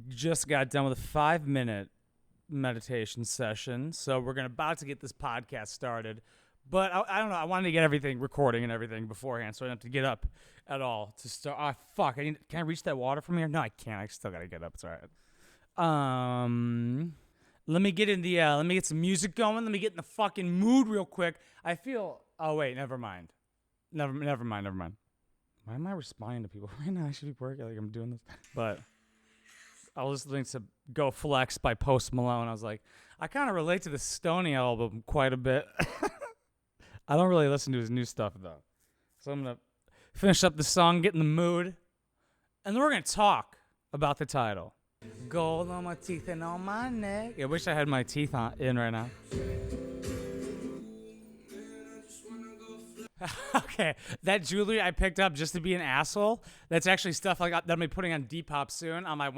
Just got done with a 5-minute meditation session, so we're about to get this podcast started. But I don't know. I wanted to get everything recording and everything beforehand, so I don't have to get up at all to start. Oh, fuck. Can I reach that water from here? No, I can't. I still got to get up. It's all right. Let me get in the, let me get some music going. Let me get in the fucking mood real quick. I feel, oh, wait, never mind. Never mind. Why am I responding to people right now? I should be working like I'm doing this. But I was listening to Go Flex by Post Malone. I was like, I kind of relate to the Stoney album quite a bit. I don't really listen to his new stuff, though. So I'm going to finish up the song, get in the mood, and then we're going to talk about the title. Gold on my teeth and on my neck. I wish I had my teeth in right now. Okay, that jewelry I picked up just to be an asshole, that's actually stuff that I'm be putting on Depop soon on my at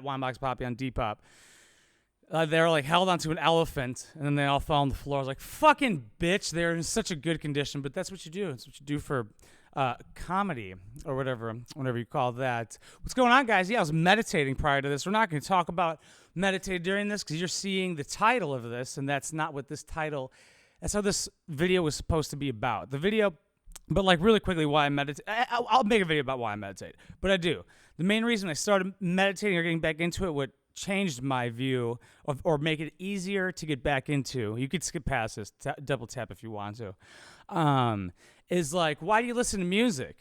Wineboxpapi on Depop. They're like held onto an elephant, and then they all fell on the floor. I was like, fucking bitch, they're in such a good condition, but that's what you do. It's what you do for comedy or whatever you call that. What's going on, guys? Yeah, I was meditating prior to this. We're not going to talk about meditate during this because you're seeing the title of this, and that's not what this title. That's how this video was supposed to be about. The video, but like really quickly, why I meditate. I'll make a video about why I meditate, but I do. The main reason I started meditating or getting back into it, what changed my view of, or make it easier to get back into, you could skip past this, double tap if you want to, is like, why do you listen to music?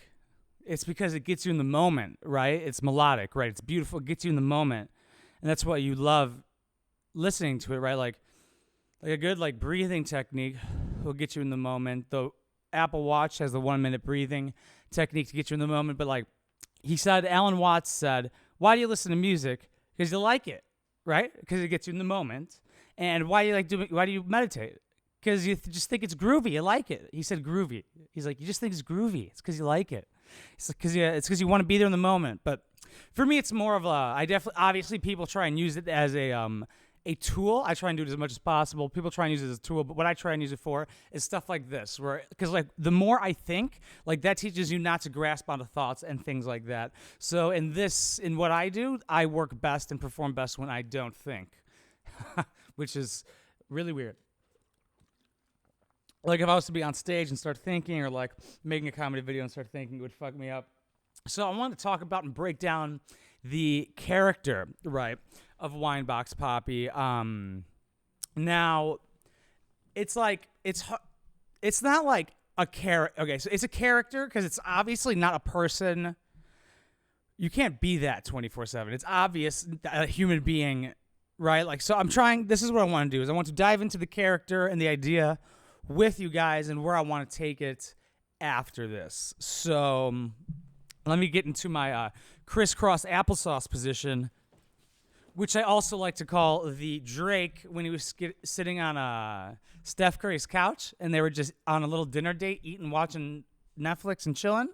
It's because it gets you in the moment, right? It's melodic, right? It's beautiful, it gets you in the moment, and that's why you love listening to it, right? Like a good like breathing technique will get you in the moment. The Apple Watch has the 1-minute breathing technique to get you in the moment. But like Alan Watts said, why do you listen to music? Because you like it, right? Because it gets you in the moment. And why do you meditate? Because you just think it's groovy. You like it. He said groovy. He's like, you just think it's groovy. It's because you like it. It's because you want to be there in the moment. But for me, it's more of obviously people try and use it as a tool. I try and do it as much as possible. People try and use it as a tool, but what I try and use it for is stuff like this, because like the more I think, like that teaches you not to grasp onto thoughts and things like that. So in what I do, I work best and perform best when I don't think, which is really weird. Like if I was to be on stage and start thinking, or like making a comedy video and start thinking, it would fuck me up. So I want to talk about and break down the character, right, of Wineboxpapi. Now, it's like it's not like a character. Okay, so it's a character because it's obviously not a person. You can't be that 24/7. It's obvious a human being, right? Like, so I'm trying. This is what I want to do: is I want to dive into the character and the idea with you guys and where I want to take it after this. So let me get into my crisscross applesauce position, which I also like to call the Drake when he was sitting on Steph Curry's couch and they were just on a little dinner date, eating, watching Netflix and chilling.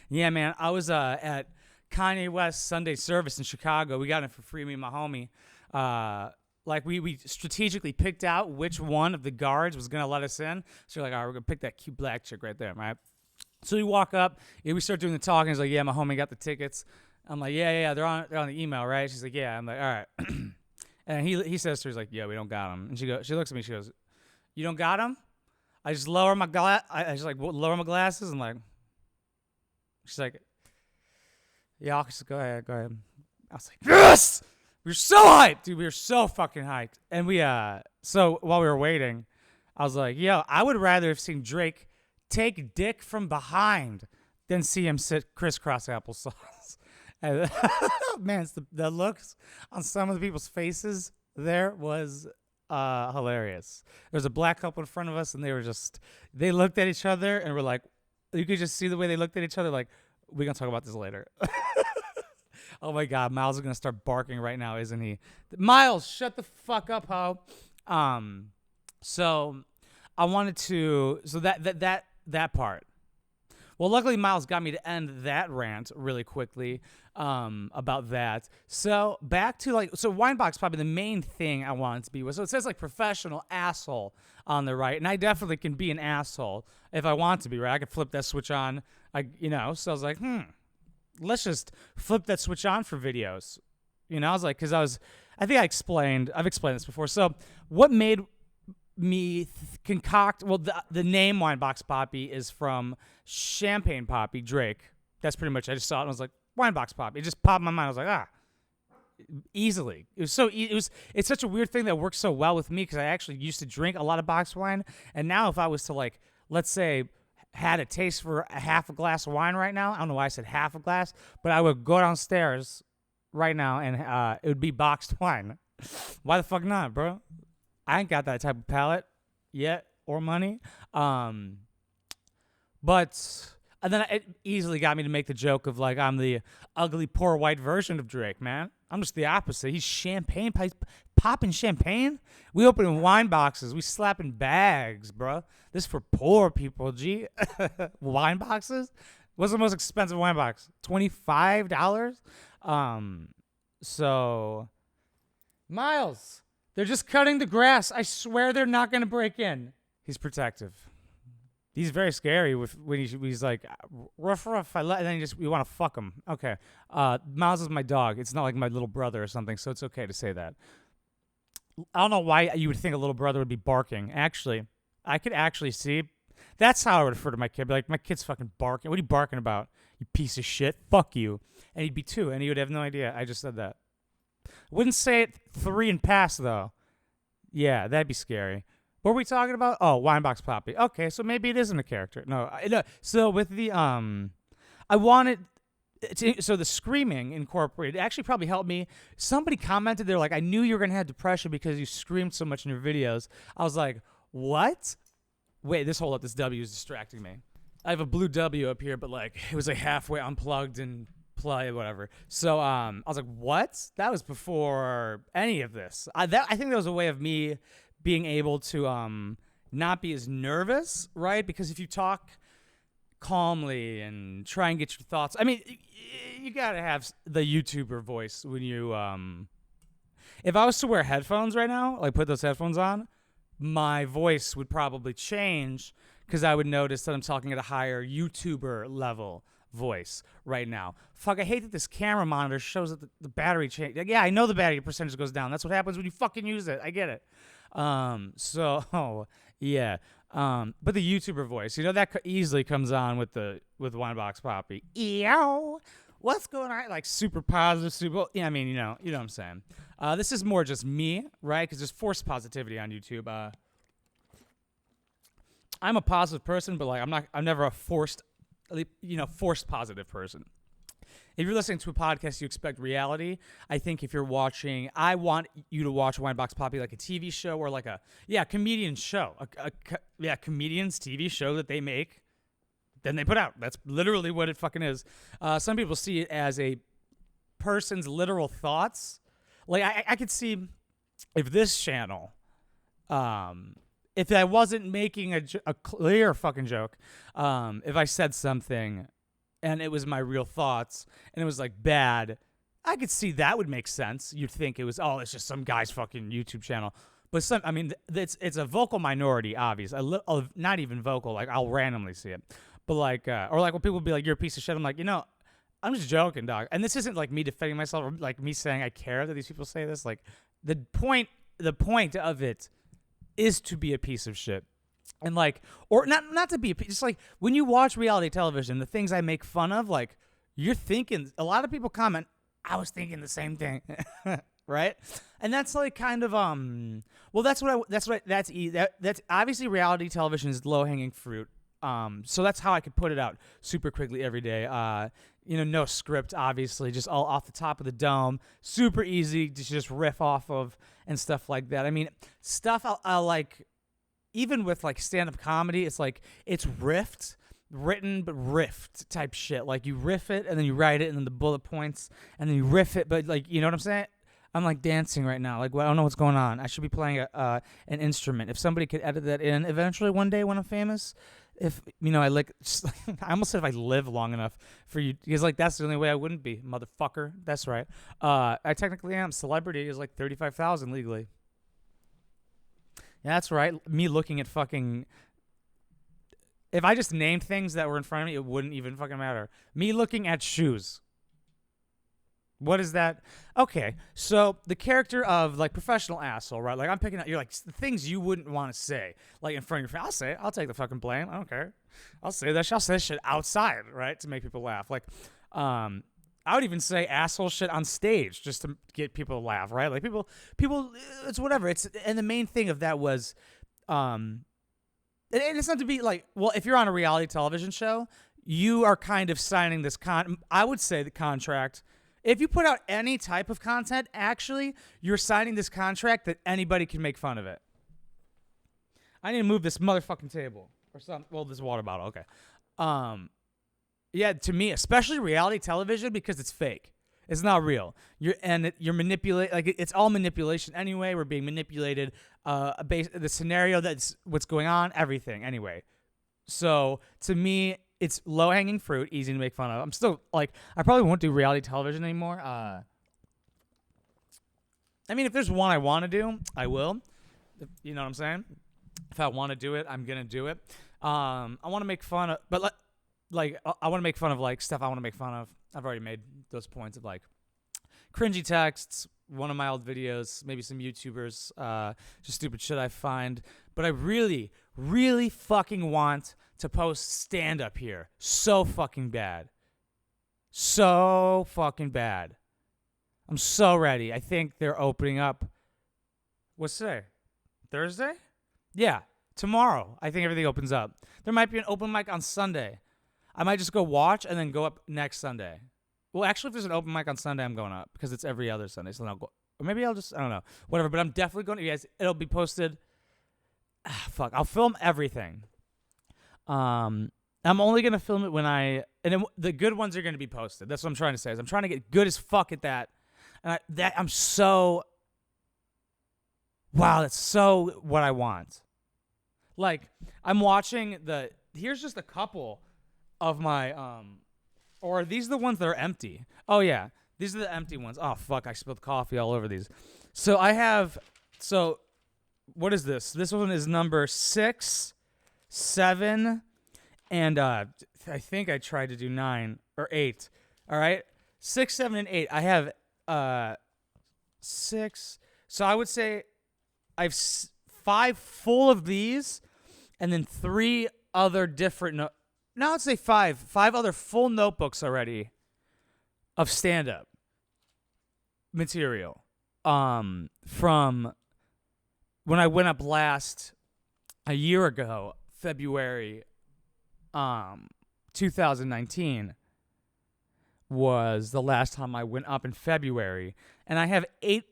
Yeah, man, I was at Kanye West's Sunday service in Chicago. We got it for free, me and my homie. Like we strategically picked out which one of the guards was going to let us in. So we're like, all right, we're going to pick that cute black chick right there, right? So we walk up, we start doing the talking. He's like, yeah, my homie got the tickets. I'm like, yeah, they're on the email, right? She's like, yeah. I'm like, all right. And he says to her, he's like, yeah, we don't got them. And she looks at me, she goes, you don't got them? I just lower my lower my glasses. I'm like, she's like, yeah, I'll just go ahead. I was like, yes! We were so hyped, dude. We were so fucking hyped. And so while we were waiting, I was like, yo, I would rather have seen Drake take dick from behind than see him sit crisscross applesauce. And man, the looks on some of the people's faces there was hilarious. There was a black couple in front of us, and they looked at each other and were like, you could just see the way they looked at each other, like, we're going to talk about this later. Oh my God, Myles is going to start barking right now, isn't he? Myles, shut the fuck up, ho. So I wanted to, so that part. Well, luckily Myles got me to end that rant really quickly about that. So back to Wineboxpapi, the main thing I wanted to be was, so it says like professional asshole on the right, and I definitely can be an asshole if I want to be, right? I could flip that switch on, so I was like, let's just flip that switch on for videos. I was like, because I think I've explained this before. So what made me concoct, well, the name Wineboxpapi is from Champagne Papi, Drake. That's pretty much, I just saw it and I was like, Wineboxpapi. It just popped in my mind. I was like, easily. It was so it's such a weird thing that works so well with me because I actually used to drink a lot of box wine. And now if I was to, like, let's say, had a taste for a half a glass of wine right now, I don't know why I said half a glass, but I would go downstairs right now and it would be boxed wine. Why the fuck not, bro? I ain't got that type of palate yet or money. But and then it easily got me to make the joke of, like, I'm the ugly, poor white version of Drake, man. I'm just the opposite. He's champagne, popping champagne. We opening wine boxes. We slapping bags, bro. This for poor people, G. Wine boxes? What's the most expensive wine box? $25? So, Myles, they're just cutting the grass. I swear they're not going to break in. He's protective. He's very scary when he's like, ruff, ruff, and then we want to fuck him. Okay. Myles is my dog. It's not like my little brother or something, so it's okay to say that. I don't know why you would think a little brother would be barking. Actually, I could actually see. That's how I would refer to my kid. Be like, my kid's fucking barking. What are you barking about? You piece of shit. Fuck you. And he'd be 2, and he would have no idea. I just said that. Wouldn't say it 3 and pass, though. Yeah, that'd be scary. What were we talking about? Oh, Wineboxpapi. Okay, so maybe it isn't a character. No. So with the I wanted so the screaming incorporated actually probably helped me. Somebody commented, they're like, I knew you were gonna have depression because you screamed so much in your videos. I was like, what? Wait, this W is distracting me. I have a blue W up here, but, like, it was like halfway unplugged and play whatever. So I was like, what? That was before any of this. I think that was a way of me being able to not be as nervous, right? Because if you talk calmly and try and get your thoughts, I mean, you gotta have the YouTuber voice when you if I was to wear headphones right now, like put those headphones on, my voice would probably change because I would notice that I'm talking at a higher YouTuber level voice right now. Fuck, I hate that this camera monitor shows that the battery change. Yeah, I know the battery percentage goes down. That's what happens when you fucking use it. I get it. So yeah. But the YouTuber voice, that easily comes on with Wineboxpapi. Ew, what's going on? Like super positive, super. Yeah, I mean, you know what I'm saying. This is more just me, right? Because there's forced positivity on YouTube. I'm a positive person, but, like, I'm never a forced positive person. If you're listening to a podcast, you expect reality. I think if you're watching, I want you to watch Wineboxpapi like a TV show or like a comedian show. Comedians TV show that they make, then they put out. That's literally what it fucking is. Some people see it as a person's literal thoughts. Like, I could see if this channel, if I wasn't making a clear fucking joke, if I said something and it was my real thoughts and it was, like, bad, I could see that would make sense. You'd think it was, it's just some guy's fucking YouTube channel. But it's a vocal minority, obvious. Not even vocal, like, I'll randomly see it. But, like, or like when people be like, you're a piece of shit, I'm like, I'm just joking, dog. And this isn't like me defending myself or like me saying I care that these people say this. Like, the point of it is to be a piece of shit. And, like, or not to be just like when you watch reality television, the things I make fun of, like, you're thinking, a lot of people comment, I was thinking the same thing. Right? And that's like kind of that's obviously reality television is low-hanging fruit. So that's how I could put it out super quickly every day. No script, obviously, just all off the top of the dome, super easy to just riff off of and stuff like that. I mean, stuff I'll like, even with, like, stand-up comedy, it's like, it's written but riffed type shit. Like, you riff it and then you write it and then the bullet points and then you riff it, but, like, you know what I'm saying? I'm, like, dancing right now. Like, well, I don't know what's going on. I should be playing an instrument. If somebody could edit that in eventually one day when I'm famous, if, I almost said if I live long enough for you, because, like, that's the only way I wouldn't be, motherfucker. That's right. I technically am. Celebrity is, like, $35,000 legally. Yeah, that's right. Me looking at fucking... If I just named things that were in front of me, it wouldn't even fucking matter. Me looking at shoes. What is that? Okay, so the character of like professional asshole, right? Like I'm picking out, you're like the things you wouldn't want to say, like in front of your friend. I'll say it. I'll take the fucking blame. I don't care. I'll say that. I'll say that shit outside, right, to make people laugh. Like, I would even say asshole shit on stage just to get people to laugh, right? Like people, it's whatever. It's and the main thing of that was, and it's not to be like, well, if you're on a reality television show, you are kind of signing this I would say the contract. If you put out any type of content, actually, you're signing this contract that anybody can make fun of it. I need to move this motherfucking table or something. Well, this water bottle. Okay. Yeah, to me, especially reality television, because it's fake. It's not real. You're manipulating. Like it's all manipulation anyway. We're being manipulated. The scenario, that's what's going on. Everything anyway. So to me, it's low-hanging fruit, easy to make fun of. I'm still, like, I probably won't do reality television anymore. I mean, if there's one I want to do, I will. You know what I'm saying? If I want to do it, I'm going to do it. I want to make fun of, but, I want to make fun of, like, stuff I want to make fun of. I've already made those points of, like, cringy texts, one of my old videos, maybe some YouTubers, just stupid shit I find. But I really, really fucking want to post stand-up here. So fucking bad. So fucking bad. I'm so ready. I think they're opening up. What's today? Thursday? Yeah, tomorrow. I think everything opens up. There might be an open mic on Sunday. I might just go watch and then go up next Sunday. Well, actually, if there's an open mic on Sunday, I'm going up because it's every other Sunday. So then I'll go. Or maybe I'll just, I don't know. Whatever. But I'm definitely going to, you guys, it'll be posted. Fuck. I'll film everything. I'm only going to film it when the good ones are going to be posted. That's what I'm trying to say. I'm trying to get good as fuck at that. And I'm so, wow, that's so what I want. Like, I'm watching here's just a couple of my, or are these the ones that are empty? Oh, yeah. These are the empty ones. Oh, fuck. I spilled coffee all over these. So what is this? This one is number 6, 7, and I think I tried to do 9 or 8. All right? 6, 7, and 8. I have 6. So I would say I have 5 full of these and then 3 other different now I'd say 5 other full notebooks already of stand-up material from when I went up last a year ago, February 2019 was the last time I went up in February, and I have 8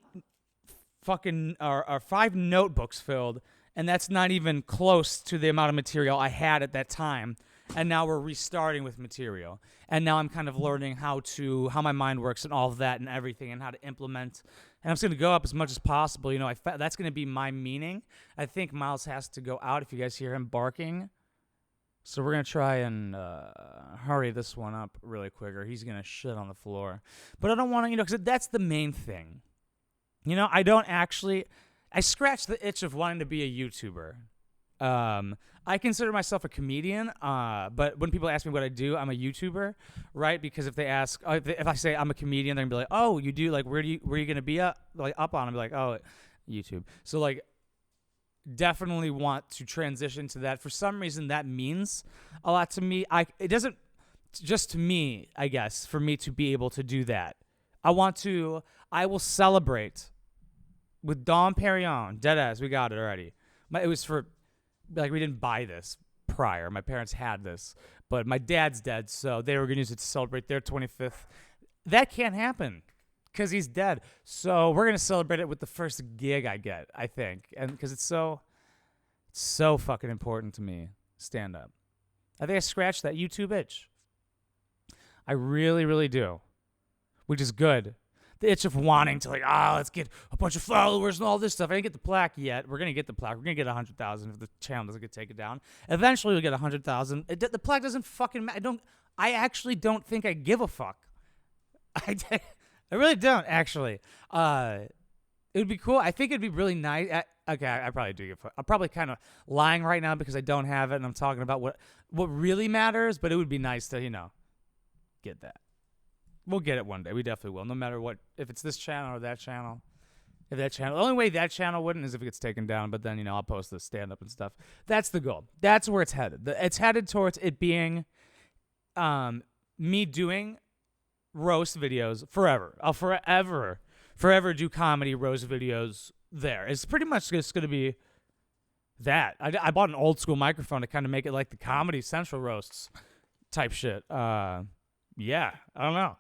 fucking or 5 notebooks filled, and that's not even close to the amount of material I had at that time. And now we're restarting with material. And now I'm kind of learning how my mind works and all of that and everything and how to implement. And I'm just going to go up as much as possible. You know, that's going to be my meaning. I think Myles has to go out if you guys hear him barking. So we're going to try and hurry this one up really quicker. He's going to shit on the floor. But I don't want to, because that's the main thing. You know, I scratched the itch of wanting to be a YouTuber. I consider myself a comedian, but when people ask me what I do, I'm a YouTuber, right? Because if they ask, if I say I'm a comedian, they're gonna be like, "Oh, you do? Like, where are you gonna be up on?" I'm like, "Oh, YouTube." So like, definitely want to transition to that. For some reason, that means a lot to me. It doesn't just to me, I guess, for me to be able to do that. I will celebrate with Dom Perignon, deadass. We got it already. It was for. Like, we didn't buy this prior. My parents had this. But my dad's dead, so they were going to use it to celebrate their 25th. That can't happen because he's dead. So we're going to celebrate it with the first gig I get, I think. And because it's so fucking important to me, stand up. I think I scratched that YouTube itch. I really, really do. Which is good. The itch of wanting to let's get a bunch of followers and all this stuff. I didn't get the plaque yet. We're going to get the plaque. We're going to get 100,000 if the channel doesn't get taken down. Eventually we'll get 100,000. The plaque doesn't fucking matter. I actually don't think I give a fuck. I really don't, actually. It would be cool. I think it'd be really nice. Okay, I probably do give a fuck. I'm probably kind of lying right now because I don't have it and I'm talking about what really matters, but it would be nice to, get that. We'll get it one day. We definitely will. No matter what, if it's this channel or that channel. If that channel, the only way that channel wouldn't is if it gets taken down. But then, I'll post the stand-up and stuff. That's the goal. That's where it's headed. It's headed towards it being me doing roast videos forever. I'll forever do comedy roast videos there. It's pretty much just going to be that. I bought an old school microphone to kind of make it like the Comedy Central roasts type shit. Yeah, I don't know.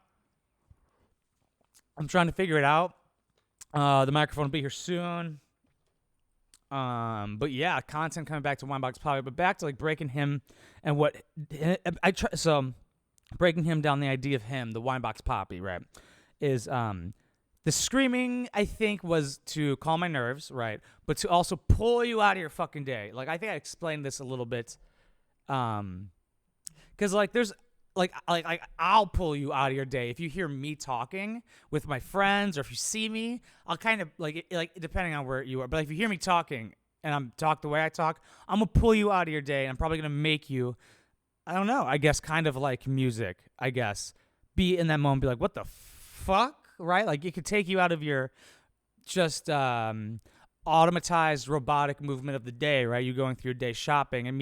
I'm trying to figure it out. The microphone will be here soon. But yeah, content coming back to Wineboxpapi, but back to like breaking him and what breaking him down, the idea of him, the Wineboxpapi, right, is the screaming, I think, was to calm my nerves, right, but to also pull you out of your fucking day. Like, I think I explained this a little bit, because like there's like I'll pull you out of your day if you hear me talking with my friends, or if you see me, I'll kind of like depending on where you are. But if you hear me talking and I'm talk the way I talk, I'm gonna pull you out of your day, and I'm probably gonna make you, I don't know, I guess kind of like music, I guess, be in that moment, be like, what the fuck, right? Like it could take you out of your just automatized robotic movement of the day, right? You going through your day shopping, and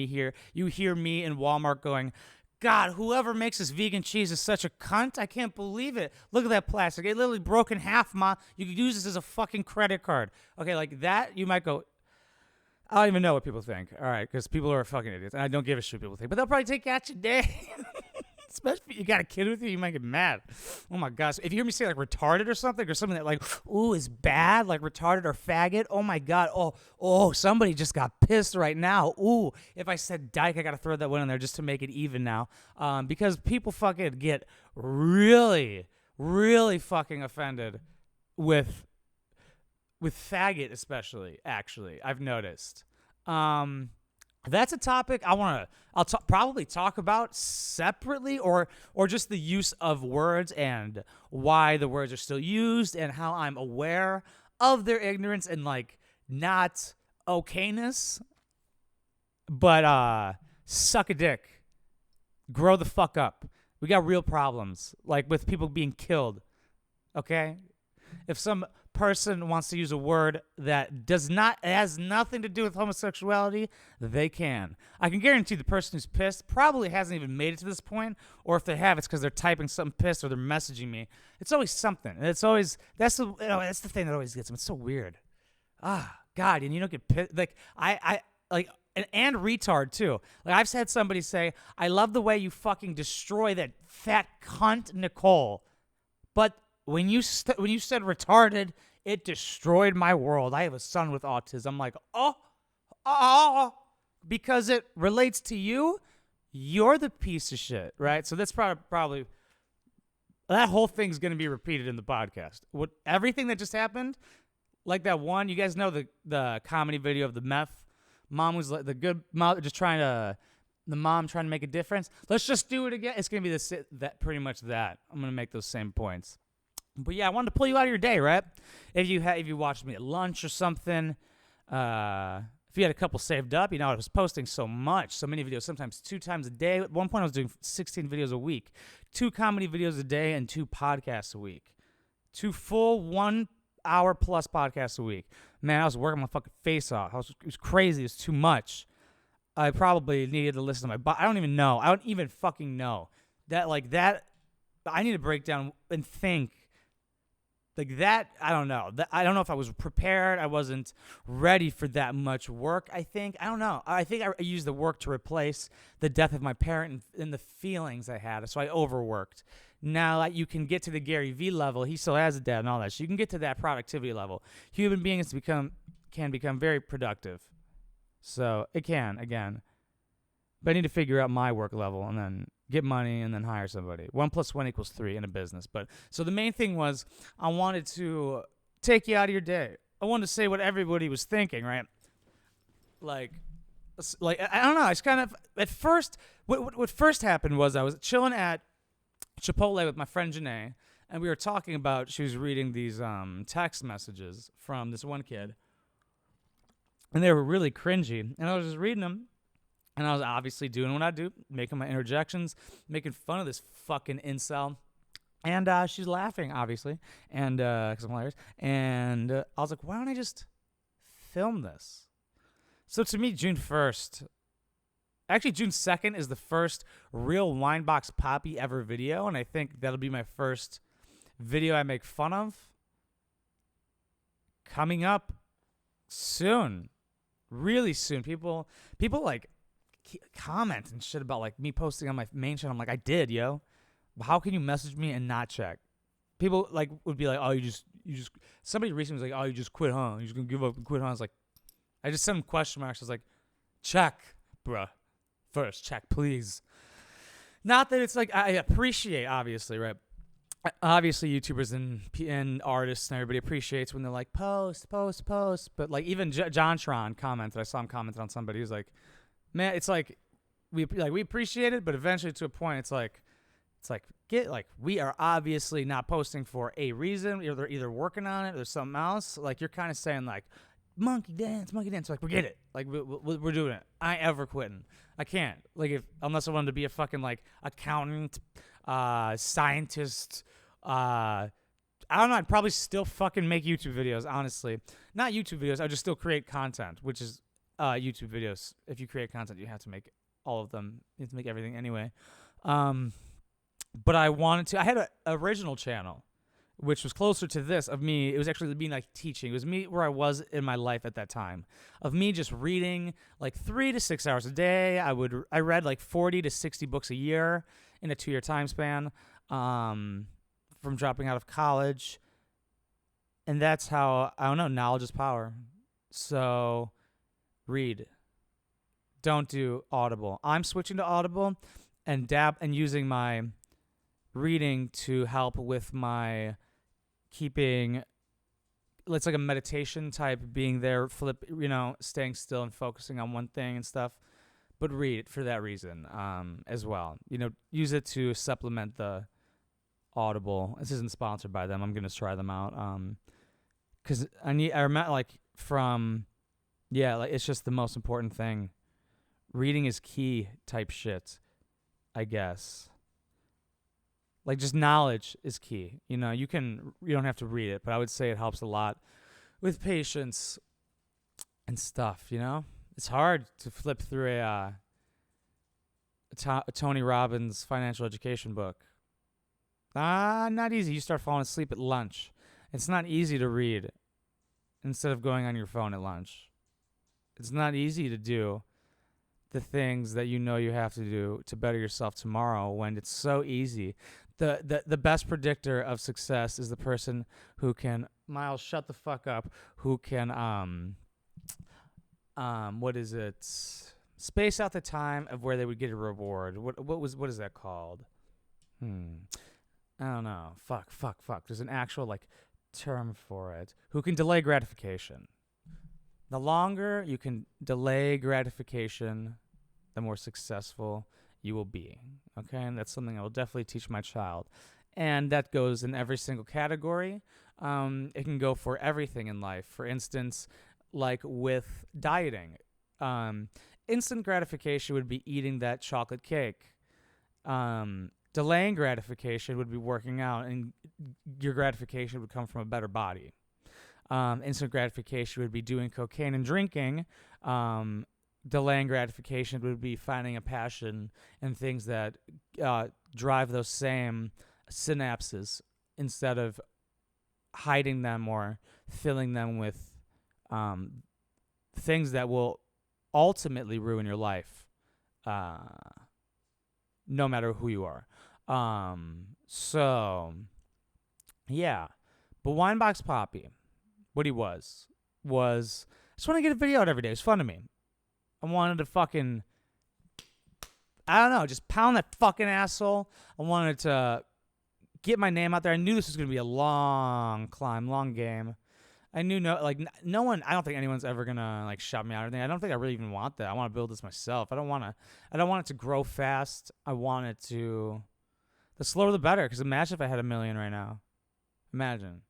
you hear me in Walmart going, God, whoever makes this vegan cheese is such a cunt. I can't believe it. Look at that plastic. It literally broke in half, Ma. You could use this as a fucking credit card. Okay, like that, you might go, I don't even know what people think. All right, because people are fucking idiots. And I don't give a shit what people think. But they'll probably take out your day. Especially if you got a kid with you might get mad. Oh, my gosh. If you hear me say, like, retarded or something that, like, ooh, is bad, like retarded or faggot, oh, my God. Oh, somebody just got pissed right now. Ooh, if I said dyke, I got to throw that one in there just to make it even now. Because people fucking get really, really fucking offended with faggot especially, actually, I've noticed. That's a topic I'll probably talk about separately, or just the use of words and why the words are still used and how I'm aware of their ignorance and like not okayness. But suck a dick. Grow the fuck up. We got real problems, like with people being killed. Okay? If some person wants to use a word that has nothing to do with homosexuality, they can. I can guarantee the person who's pissed probably hasn't even made it to this point, or if they have, it's because they're typing something pissed or they're messaging me. It's always something. It's always that's the thing that always gets them. It's so weird. God, and you don't get pissed. Like I like and retard too. Like I've had somebody say, "I love the way you fucking destroy that fat cunt Nicole," but when you said retarded, it destroyed my world. I have a son with autism. I'm like, because it relates to you, you're the piece of shit, right? So that's probably that whole thing's going to be repeated in the podcast. Everything that just happened, like that one, you guys know the comedy video of the meth mom was like the good mom the mom trying to make a difference. Let's just do it again. It's going to be pretty much that. I'm going to make those same points. But yeah, I wanted to pull you out of your day, right? If you watched me at lunch or something, if you had a couple saved up, I was posting so many videos, sometimes 2 times a day. At one point, I was doing 16 videos a week, 2 comedy videos a day, and 2 podcasts a week, 2 full 1 hour plus podcasts a week. Man, I was working my fucking face off. It was crazy. It was too much. I probably needed to listen to my body. I don't even fucking know that. Like that, I need to break down and think. Like that, I don't know. I don't know if I was prepared. I wasn't ready for that much work, I think. I don't know. I think I used the work to replace the death of my parent and the feelings I had. So I overworked. Now you can get to the Gary Vee level. He still has a dad and all that. So you can get to that productivity level. Human beings can become very productive. So it can, again. But I need to figure out my work level and then get money and then hire somebody. 1 + 1 = 3 in a business. But so the main thing was I wanted to take you out of your day. I wanted to say what everybody was thinking, right? Like I don't know. It's kind of at first. What first happened was I was chilling at Chipotle with my friend Janae, and we were talking about. She was reading these text messages from this one kid, and they were really cringy. And I was just reading them. And I was obviously doing what I do, making my interjections, making fun of this fucking incel. And she's laughing, obviously, and because I'm hilarious. And I was like, why don't I just film this? So to me, June 1st, actually June 2nd is the first real Wineboxpapi ever video, and I think that'll be my first video I make fun of. Coming up soon, really soon. People like comment and shit about like me posting on my main channel. I'm like, I did, yo. How can you message me and not check? People like would be like, oh, you just. Somebody recently was like, oh, you just quit, huh? You just gonna give up and quit, huh? I was like, I just sent them question marks. I was like, check, bruh. First, check, please. Not that it's like I appreciate, obviously, right? Obviously, YouTubers and artists and everybody appreciates when they're like post. But like even JonTron commented. I saw him commented on somebody who's like, man, it's like we appreciate it, but eventually to a point, it's like we are obviously not posting for a reason. They're either working on it or there's something else. Like you're kind of saying like monkey dance. Like we get it. Like we're doing it. I ain't ever quitting. I can't. Like unless I wanted to be a fucking like accountant, scientist. I don't know. I'd probably still fucking make YouTube videos. Honestly, not YouTube videos. I'd just still create content, which is YouTube videos. If you create content, you have to make all of them. You have to make everything anyway. But I had an original channel, which was closer to this of me. It was actually me like teaching. It was me where I was in my life at that time of me just reading like 3 to 6 hours a day. I read like 40 to 60 books a year in a 2-year time span from dropping out of college. And that's how, I don't know, knowledge is power. So read. Don't do Audible. I'm switching to Audible and using my reading to help with my keeping. It's like a meditation type, being there, staying still and focusing on one thing and stuff. But read it for that reason as well. Use it to supplement the Audible. This isn't sponsored by them. I'm gonna try them out because I remember like it's just the most important thing. Reading is key type shit, I guess. Like just knowledge is key. You don't have to read it, but I would say it helps a lot with patience and stuff. It's hard to flip through a Tony Robbins financial education book. Not easy. You start falling asleep at lunch. It's not easy to read instead of going on your phone at lunch. It's not easy to do the things that you have to do to better yourself tomorrow when it's so easy. The best predictor of success is the person who can, Myles, shut the fuck up, who can space out the time of where they would get a reward. What is that called? I don't know. Fuck. There's an actual term for it. Who can delay gratification. The longer you can delay gratification, the more successful you will be. Okay? And that's something I will definitely teach my child. And that goes in every single category. It can go for everything in life. For instance, like with dieting. Instant gratification would be eating that chocolate cake. Delaying gratification would be working out, and your gratification would come from a better body. Instant gratification would be doing cocaine and drinking. Delaying gratification would be finding a passion and things that drive those same synapses instead of hiding them or filling them with things that will ultimately ruin your life, no matter who you are. So, yeah. But Wineboxpapi, what he was I just want to get a video out every day. It's fun to me. I wanted to fucking, I don't know, just pound that fucking asshole. I wanted to get my name out there. I knew this was going to be a long climb, long game. I knew no one, I don't think anyone's ever going to shout me out or anything. I don't think I really even want that. I want to build this myself. I don't want it to grow fast. I want it to, the slower the better. Because imagine if I had 1 million right now. Imagine.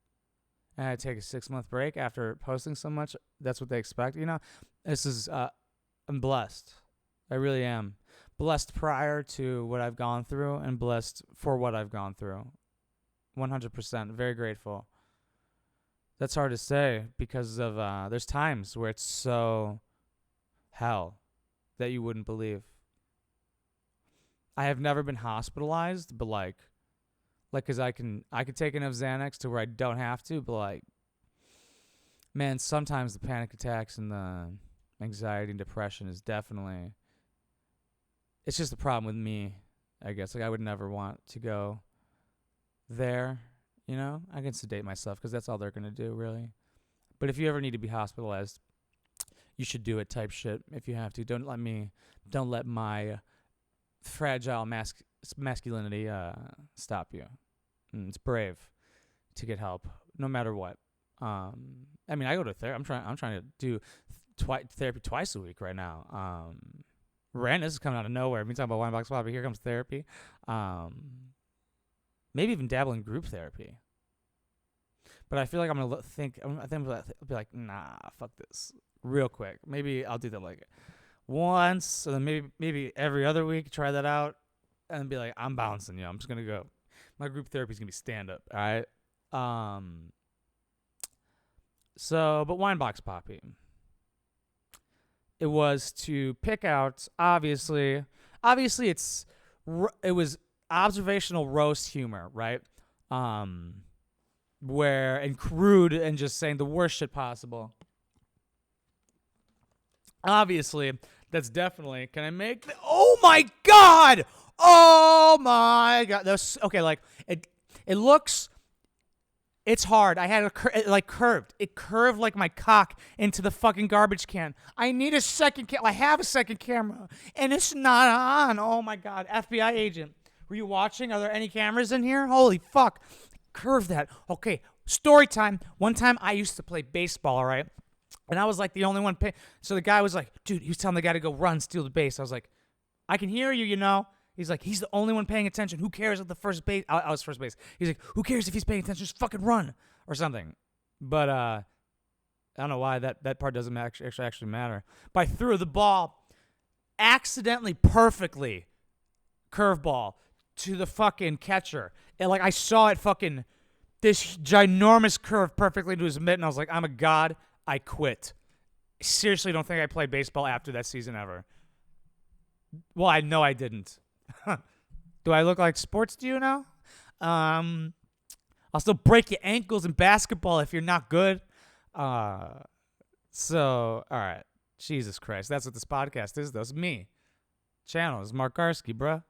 And I take a 6-month break after posting so much. That's what they expect. This is, I'm blessed. I really am. Blessed prior to what I've gone through and blessed for what I've gone through. 100%. Very grateful. That's hard to say because of there's times where it's so hell that you wouldn't believe. I have never been hospitalized, but like, cause I could take enough Xanax to where I don't have to, but like, man, sometimes the panic attacks and the anxiety and depression is definitely, it's just a problem with me, I guess. Like, I would never want to go there, you know? I can sedate myself because that's all they're going to do, really. But if you ever need to be hospitalized, you should do it type shit if you have to. Don't let my fragile masculinity stop you. It's brave to get help, no matter what. I mean, I go to therapy. I'm trying to do therapy twice a week right now. Rand, this is coming out of nowhere. Me talking about Wineboxpapi. Here comes therapy. Maybe even dabble in group therapy. But I feel like I'm gonna be like, nah, fuck this, real quick. Maybe I'll do that like once, so then maybe every other week. Try that out, and be like, I'm bouncing. I'm just gonna go. My group therapy is gonna be stand up. All right. So, but Wineboxpapi. It was to pick out, obviously it was observational roast humor, right? And crude and just saying the worst shit possible. Obviously, that's definitely, can I make, oh my God! Oh my God. That's, okay, like, it looks, it's hard. I had curved. It curved like my cock into the fucking garbage can. I need a second camera. I have a second camera, and it's not on. Oh, my God. FBI agent, were you watching? Are there any cameras in here? Holy fuck. Curve that. Okay, story time. One time I used to play baseball, all right? And I was like the only one paying. So the guy was like, dude, he was telling the guy to go run, steal the base. I was like, I can hear you, you know? He's like, he's the only one paying attention. Who cares if the first base? I was first base. He's like, who cares if he's paying attention? Just fucking run or something. But I don't know why that part doesn't actually matter. But I threw the ball accidentally, perfectly, curveball to the fucking catcher. And like I saw it fucking, this ginormous curve perfectly to his mitt. And I was like, I'm a god. I quit. I seriously don't think I played baseball after that season ever. Well, I know I didn't. Do I look like sports to you now? I'll still break your ankles in basketball if you're not good. So, all right. Jesus Christ. That's what this podcast is, though. It's me. Channel is Mark Karski, bruh.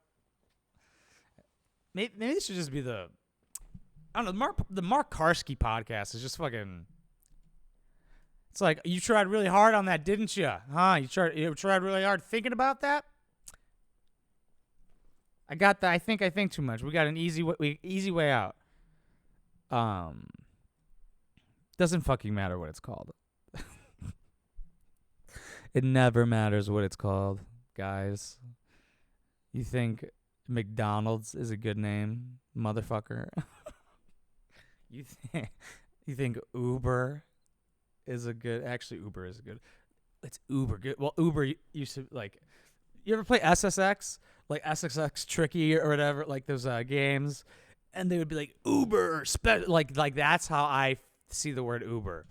Maybe this should just be the Mark Karski podcast is just fucking. It's like, you tried really hard on that, didn't you? Huh? You tried really hard thinking about that? I got that. I think too much. We got an easy way out. Doesn't fucking matter what it's called. It never matters what it's called, guys. You think McDonald's is a good name, motherfucker? You think Uber is a good? Actually, Uber is a good. It's Uber good. Well, Uber used to like. You ever play SSX? Like SSX Tricky or whatever, like those games, and they would be like Uber, like that's how I see the word Uber.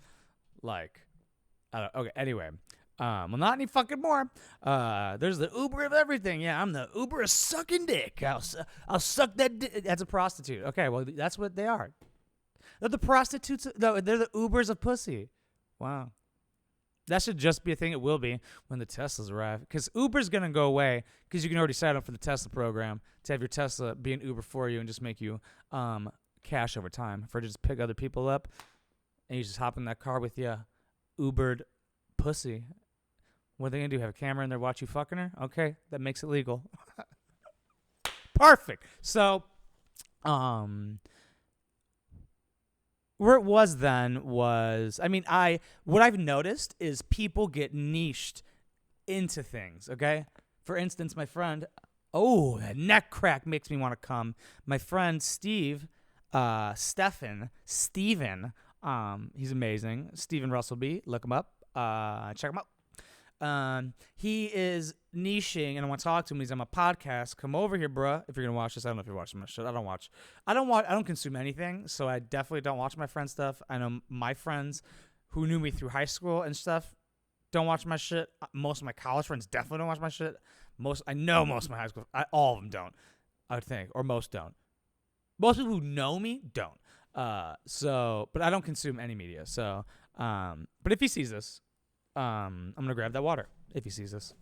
Like, I don't. Okay, anyway, well, not any fucking more. There's the Uber of everything. Yeah, I'm the Uber of sucking dick. I'll suck that dick. That's a prostitute. Okay, well, that's what they are. They're the prostitutes. No, they're the Ubers of pussy. Wow. That should just be a thing. It will be when the Teslas arrive. Because Uber's going to go away because you can already sign up for the Tesla program to have your Tesla be an Uber for you and just make you cash over time. For just pick other people up and you just hop in that car with you Ubered pussy. What are they going to do? Have a camera in there watch you fucking her? Okay, that makes it legal. Perfect. So, where it was then was, I mean, what I've noticed is people get niched into things, okay? For instance, my friend, that neck crack makes me want to come. My friend Steven, he's amazing. Steven Russellby, look him up, check him out. He is niching, and I want to talk to him. He's on my podcast. Come over here, bruh. If you're gonna watch this, I don't know if you're watching my shit. I don't consume anything, so I definitely don't watch my friend's stuff. I know my friends who knew me through high school and stuff don't watch my shit. Most of my college friends definitely don't watch my shit. I know most of my high school, all of them don't, I would think, or most don't. Most people who know me don't. But I don't consume any media. So, but if he sees this, I'm gonna grab that water. If he sees this,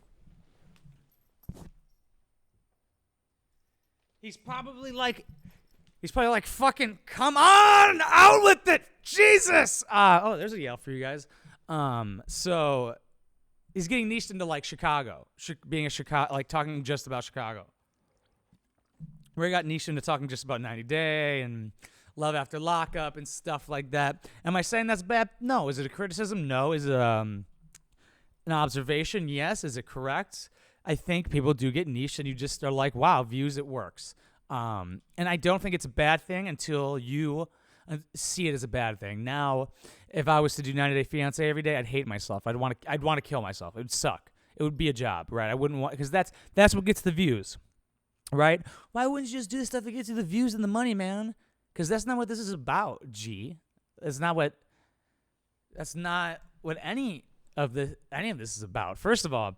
he's probably like, fucking, come on, out with it, Jesus. Oh, there's a yell for you guys. So he's getting niched into like Chicago, being a Chicago, like talking just about Chicago. Where he got niched into talking just about 90 Day and Love After Lockup and stuff like that. Am I saying that's bad? No. Is it a criticism? No. Is it an observation? Yes. Is it correct? I think people do get niched and you just are like, wow, views, it works. And I don't think it's a bad thing until you see it as a bad thing. Now, if I was to do 90 Day Fiancé every day, I'd hate myself. I'd want to kill myself. It would suck. It would be a job, right? I wouldn't want, because that's what gets the views, right? Why wouldn't you just do the stuff that gets you the views and the money, man? Because that's not what this is about, G. That's not what any of this is about. First of all,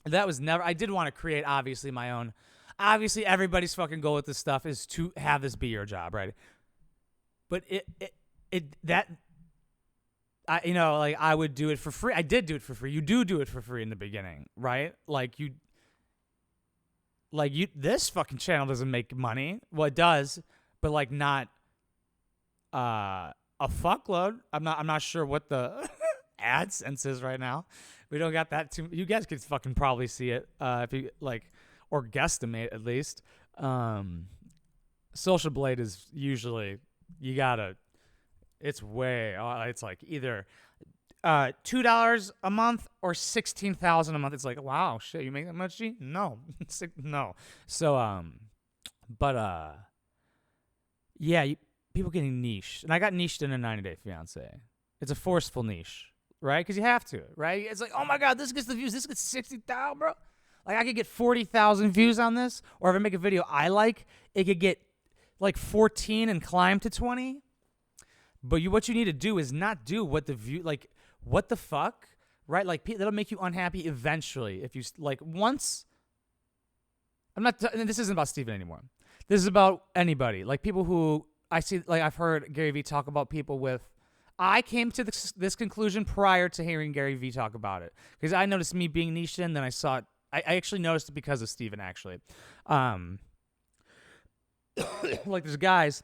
that was never. I did want to create, obviously, my own. Obviously, everybody's fucking goal with this stuff is to have this be your job, right? But I would do it for free. I did do it for free. You do it for free in the beginning, right? This fucking channel doesn't make money. Well, it does, but like not a fuckload. I'm not sure what the AdSense is right now. We don't got that too. You guys could fucking probably see it if you like, or guesstimate at least. Social Blade is usually it's like either $2 a month or $16,000 a month. It's like, wow, shit, you make that much, G? No, no. So yeah, people getting niched, and I got niched in a 90 Day Fiancé. It's a forceful niche, right? Because you have to, right? It's like, oh my god, this gets the views. This gets 60,000, bro. Like I could get 40,000 views on this, or if I make a video I like, it could get like 14 and climb to 20. But what you need to do is not do what the view, like, what the fuck, right? Like, that'll make you unhappy eventually. If you, like, once, this isn't about Steven anymore. This is about anybody. Like, people who, I see, like, I've heard Gary Vee talk about people with, I came to this conclusion prior to hearing Gary Vee talk about it. Because I noticed me being niched in, then I saw it, I actually noticed it because of Steven, actually. Like, there's guys,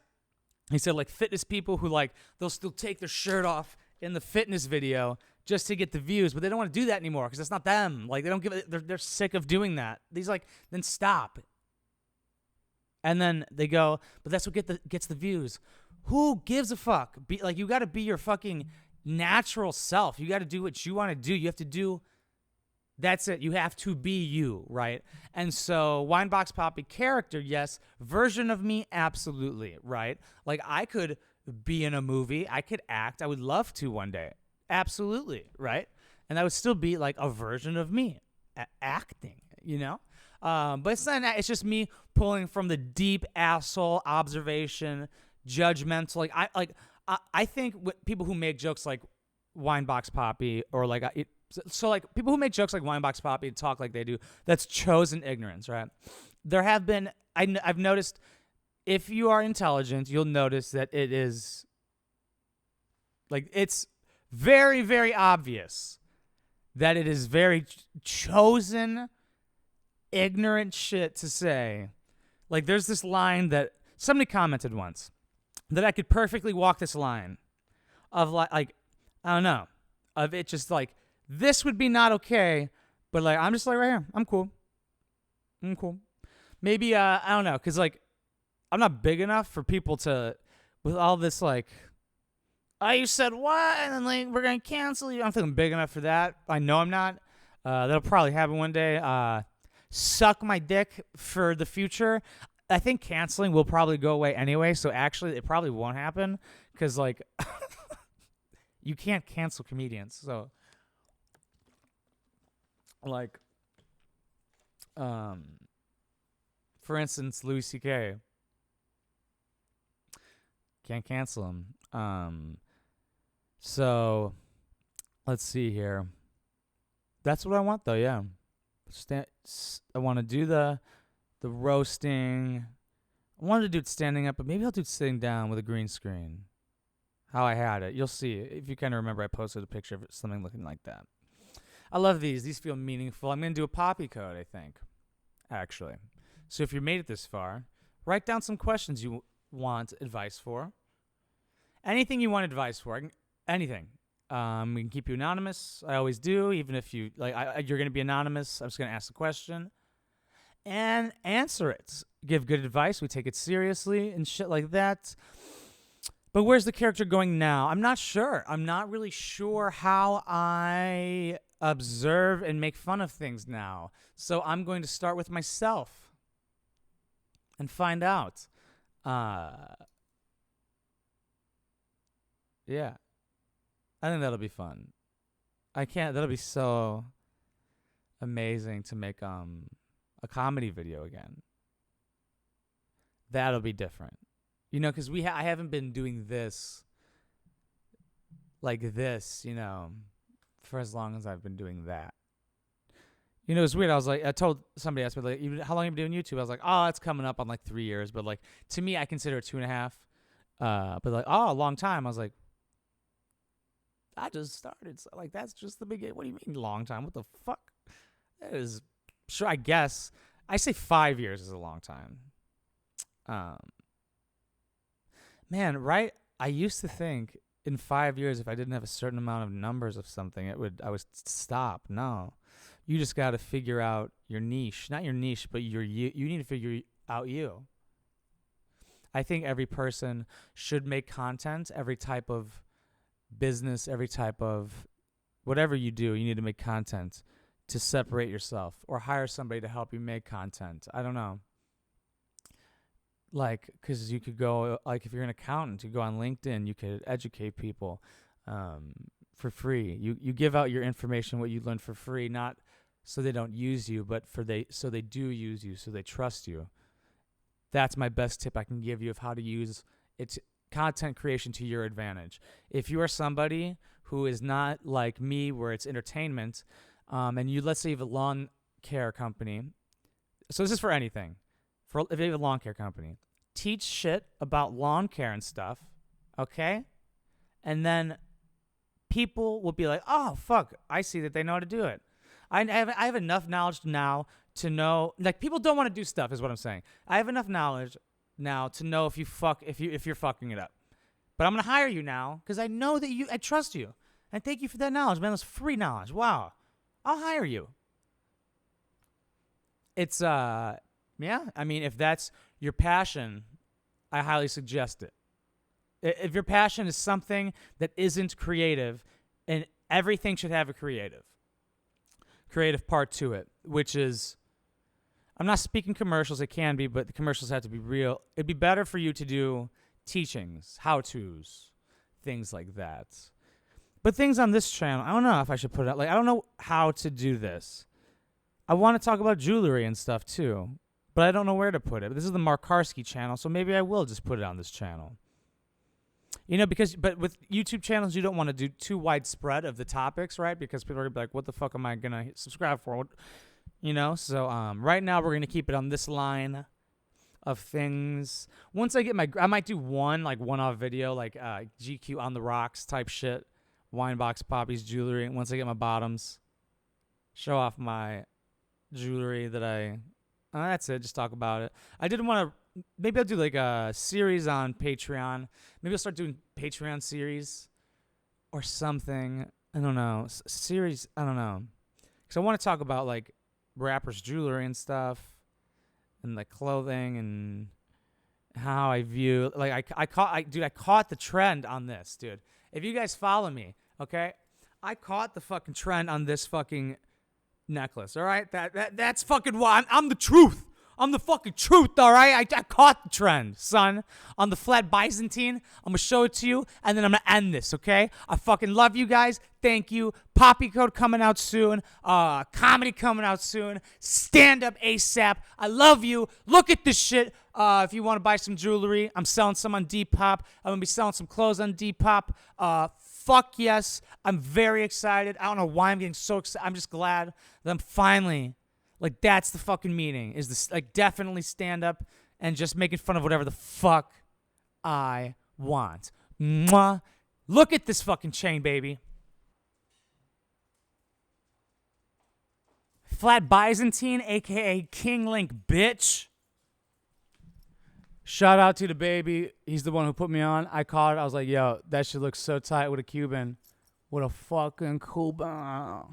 he said, like, fitness people who, like, they'll still take their shirt off in the fitness video just to get the views, but they don't want to do that anymore because that's not them. Like, they don't give it, they're sick of doing that. He's like, then stop. And then they go, but that's what gets the views. Who gives a fuck? You got to be your fucking natural self. You got to do what you want to do. You have to do, that's it. You have to be you, right? And so, Wineboxpapi character, yes. Version of me, absolutely, right? Like, I could be in a movie. I could act. I would love to one day. Absolutely, right? And that would still be, like, a version of me acting, you know? But it's not. It's just me pulling from the deep asshole observation, judgmental. I think people who make jokes like Wineboxpapi or like so like people who make jokes like Wineboxpapi and talk like they do, that's chosen ignorance, right? There have been, I've noticed, if you are intelligent, you'll notice that it is, like, it's very, very obvious that it is very chosen, ignorant shit to say. Like, there's this line that somebody commented once that I could perfectly walk this line of like I don't know, of it just like, this would be not okay, but like, I'm just like right here. I'm cool. Maybe, I don't know, because like, I'm not big enough for people to, with all this like, oh, you said what? And then like, we're going to cancel you. I don't think I'm big enough for that. I know I'm not. That'll probably happen one day. Suck my dick for the future. I think canceling will probably go away anyway, so actually it probably won't happen, because like, you can't cancel comedians, so. Like, for instance, Louis C.K. Can't cancel him. So let's see here. That's what I want, though. Yeah, I want to do the roasting. I wanted to do it standing up, but maybe I'll do it sitting down with a green screen. How I had it. You'll see. If you kind of remember, I posted a picture of something looking like that. I love these. These feel meaningful. I'm going to do a poppy code, I think, actually. So if you made it this far, write down some questions you want advice for. Anything you want advice for. Anything. We can keep you anonymous. I always do, even if you you're going to be anonymous. I'm just going to ask the question and answer it. Give good advice. We take it seriously and shit like that. But where's the character going now? I'm not sure. I'm not really sure how I observe and make fun of things now. So I'm going to start with myself and find out. Yeah. I think that'll be fun. That'll be so amazing to make a comedy video again. That'll be different. You know, because I haven't been doing this like this, you know, for as long as I've been doing that. You know, it's weird. I told somebody, asked me, like, how long have you been doing YouTube? I was like, oh, it's coming up on like 3 years. But like, to me, I consider it 2.5. But like, oh, a long time. I was like, I just started. So like, that's just the beginning. What do you mean long time? What the fuck? That is, sure, I guess. I say 5 years is a long time. Man, right? I used to think in 5 years, if I didn't have a certain amount of numbers of something, I would stop. No, you just got to figure out your niche. Not your niche, but you need to figure out you. I think every person should make content. Every type of business, every type of whatever you do, you need to make content to separate yourself or hire somebody to help you make content. I don't know. Like, because you could go, like, if you're an accountant, you go on LinkedIn, you could educate people for free. You give out your information, what you learned for free, not so they don't use you, but so they do use you, so they trust you. That's my best tip I can give you of how to use it's content creation to your advantage. If you are somebody who is not like me, where it's entertainment, and let's say you have a lawn care company. So this is for anything. If you have a lawn care company, teach shit about lawn care and stuff, okay? And then people will be like, oh, fuck, I see that they know how to do it. I have enough knowledge now to know, like, people don't want to do stuff is what I'm saying. I have enough knowledge now to know if you're fucking it up. But I'm going to hire you now because I know that I trust you. And thank you for that knowledge, man. That's free knowledge. Wow. I'll hire you. It's, yeah, I mean, if that's your passion, I highly suggest it. If your passion is something that isn't creative, and everything should have a creative part to it, which is, I'm not speaking commercials, it can be, but the commercials have to be real. It'd be better for you to do teachings, how-tos, things like that. But things on this channel, I don't know if I should put it out. Like, I don't know how to do this. I want to talk about jewelry and stuff, too. But I don't know where to put it. This is the Markarski channel, so maybe I will just put it on this channel. You know, but with YouTube channels, you don't want to do too widespread of the topics, right? Because people are going to be like, what the fuck am I going to subscribe for? You know, so right now we're going to keep it on this line of things. Once I get I might do one-off video, like GQ on the rocks type shit. Wineboxpapi's jewelry. Once I get my bottoms, show off my jewelry that that's it. Just talk about it. I didn't want to. Maybe I'll do like a series on Patreon. Maybe I'll start doing Patreon series or something. I don't know. Series. I don't know. Because I want to talk about like rappers' jewelry and stuff, and like clothing and how I view. Like I caught the trend on this, dude. If you guys follow me, okay, I caught the fucking trend on this fucking necklace. All right, that's fucking why I'm the truth. I'm the fucking truth, all right? I caught the trend, son. On the flat Byzantine, I'm going to show it to you, and then I'm going to end this, okay? I fucking love you guys. Thank you. Poppy Code coming out soon. Comedy coming out soon. Stand-up ASAP. I love you. Look at this shit. If you want to buy some jewelry, I'm selling some on Depop. I'm going to be selling some clothes on Depop. Fuck yes. I'm very excited. I don't know why I'm getting so excited. I'm just glad that I'm finally, like, that's the fucking meaning. Is this, like, definitely stand up and just making fun of whatever the fuck I want. Mwah. Look at this fucking chain, baby. Flat Byzantine, a.k.a. King Link, bitch. Shout out to the baby. He's the one who put me on. I caught it. I was like, yo, that shit looks so tight with a Cuban. With a fucking Cuban.